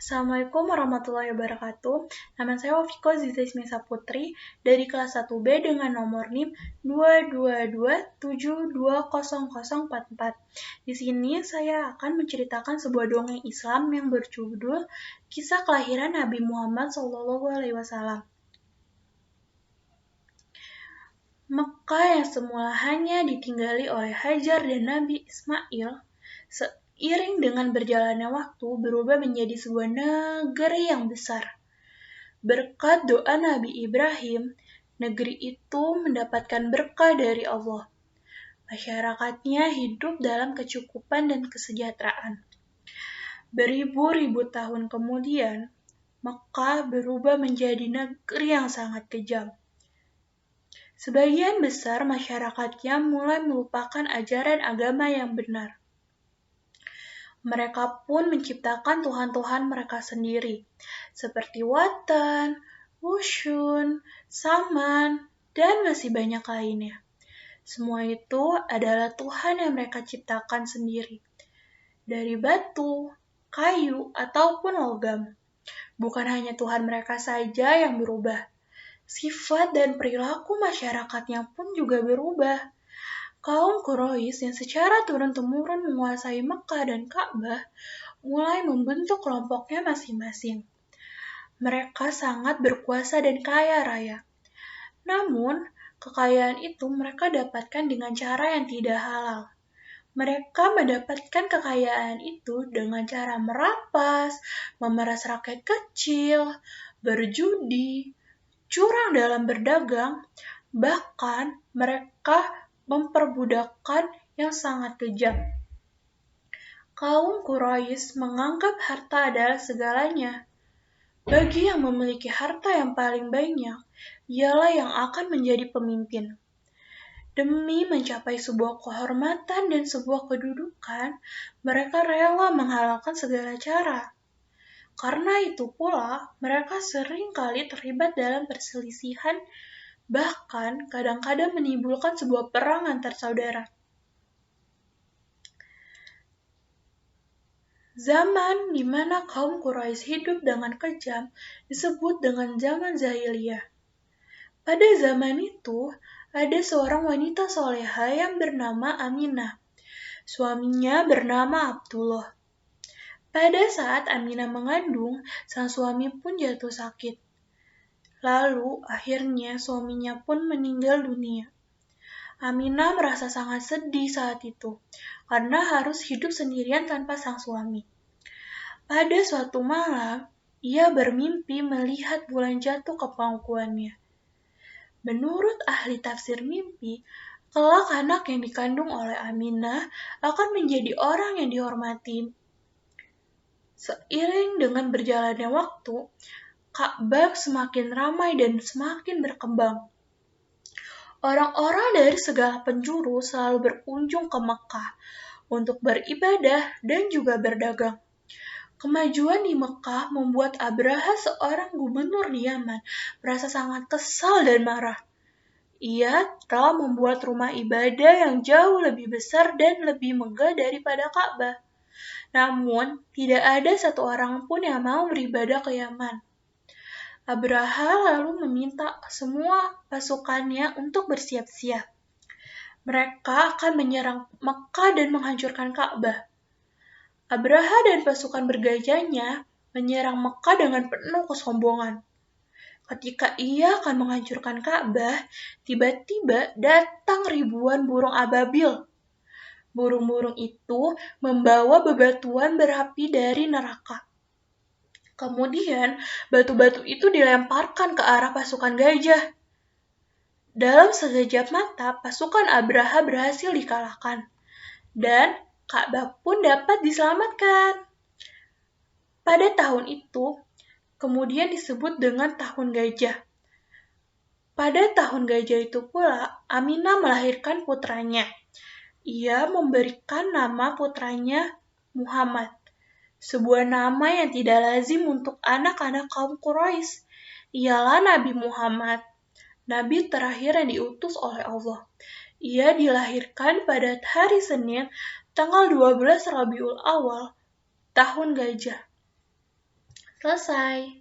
Assalamualaikum warahmatullahi wabarakatuh. Nama saya Wafiko Ziza Ismisa Putri dari kelas 1B dengan nomor NIM 222720044. Di sini saya akan menceritakan sebuah dongeng Islam yang berjudul Kisah Kelahiran Nabi Muhammad SAW. Mekah yang semula hanya ditinggali oleh Hajar dan Nabi Ismail, seiring dengan berjalannya waktu berubah menjadi sebuah negeri yang besar. Berkat doa Nabi Ibrahim, negeri itu mendapatkan berkah dari Allah. Masyarakatnya hidup dalam kecukupan dan kesejahteraan. Beribu-ribu tahun kemudian, Mekah berubah menjadi negeri yang sangat kejam. Sebagian besar masyarakatnya mulai melupakan ajaran agama yang benar. Mereka pun menciptakan tuhan-tuhan mereka sendiri, seperti Watan, Wushun, Saman, dan masih banyak lainnya. Semua itu adalah Tuhan yang mereka ciptakan sendiri, dari batu, kayu, ataupun logam. Bukan hanya Tuhan mereka saja yang berubah, sifat dan perilaku masyarakatnya pun juga berubah. Kaum Quraisy yang secara turun-temurun menguasai Mekah dan Ka'bah mulai membentuk kelompoknya masing-masing. Mereka sangat berkuasa dan kaya raya. Namun, kekayaan itu mereka dapatkan dengan cara yang tidak halal. Mereka mendapatkan kekayaan itu dengan cara merampas, memeras rakyat kecil, berjudi, curang dalam berdagang, bahkan mereka memperbudakkan yang sangat kejam. Kaum Quraisy menganggap harta adalah segalanya. Bagi yang memiliki harta yang paling banyak, ialah yang akan menjadi pemimpin. Demi mencapai sebuah kehormatan dan sebuah kedudukan, mereka rela menghalalkan segala cara. Karena itu pula, mereka sering kali terlibat dalam perselisihan, bahkan kadang-kadang menimbulkan sebuah perang antar saudara. Zaman di mana kaum Quraisy hidup dengan kejam disebut dengan zaman Jahiliyah. Pada zaman itu, ada seorang wanita soleha yang bernama Aminah. Suaminya bernama Abdullah. Pada saat Aminah mengandung, sang suami pun jatuh sakit. Lalu, akhirnya suaminya pun meninggal dunia. Aminah merasa sangat sedih saat itu, karena harus hidup sendirian tanpa sang suami. Pada suatu malam, ia bermimpi melihat bulan jatuh ke pangkuannya. Menurut ahli tafsir mimpi, kelak anak yang dikandung oleh Aminah akan menjadi orang yang dihormati. Seiring dengan berjalannya waktu, Ka'bah semakin ramai dan semakin berkembang. Orang-orang dari segala penjuru selalu berkunjung ke Mekah untuk beribadah dan juga berdagang. Kemajuan di Mekah membuat Abraha, seorang gubernur di Yaman, merasa sangat kesal dan marah. Ia telah membuat rumah ibadah yang jauh lebih besar dan lebih megah daripada Ka'bah. Namun, tidak ada satu orang pun yang mau beribadah ke Yaman. Abraha lalu meminta semua pasukannya untuk bersiap-siap. Mereka akan menyerang Mekah dan menghancurkan Ka'bah. Abraha dan pasukan bergajahnya menyerang Mekah dengan penuh kesombongan. Ketika ia akan menghancurkan Ka'bah, tiba-tiba datang ribuan burung ababil. Burung-burung itu membawa bebatuan berapi dari neraka. Kemudian, batu-batu itu dilemparkan ke arah pasukan gajah. Dalam sekejap mata, pasukan Abraha berhasil dikalahkan, dan Ka'bah pun dapat diselamatkan. Pada tahun itu, kemudian disebut dengan Tahun Gajah. Pada Tahun Gajah itu pula, Aminah melahirkan putranya. Ia memberikan nama putranya Muhammad, sebuah nama yang tidak lazim untuk anak-anak kaum Quraisy. Ialah Nabi Muhammad, Nabi terakhir yang diutus oleh Allah. Ia dilahirkan pada hari Senin, tanggal 12 Rabiul Awal, Tahun Gajah. Selesai.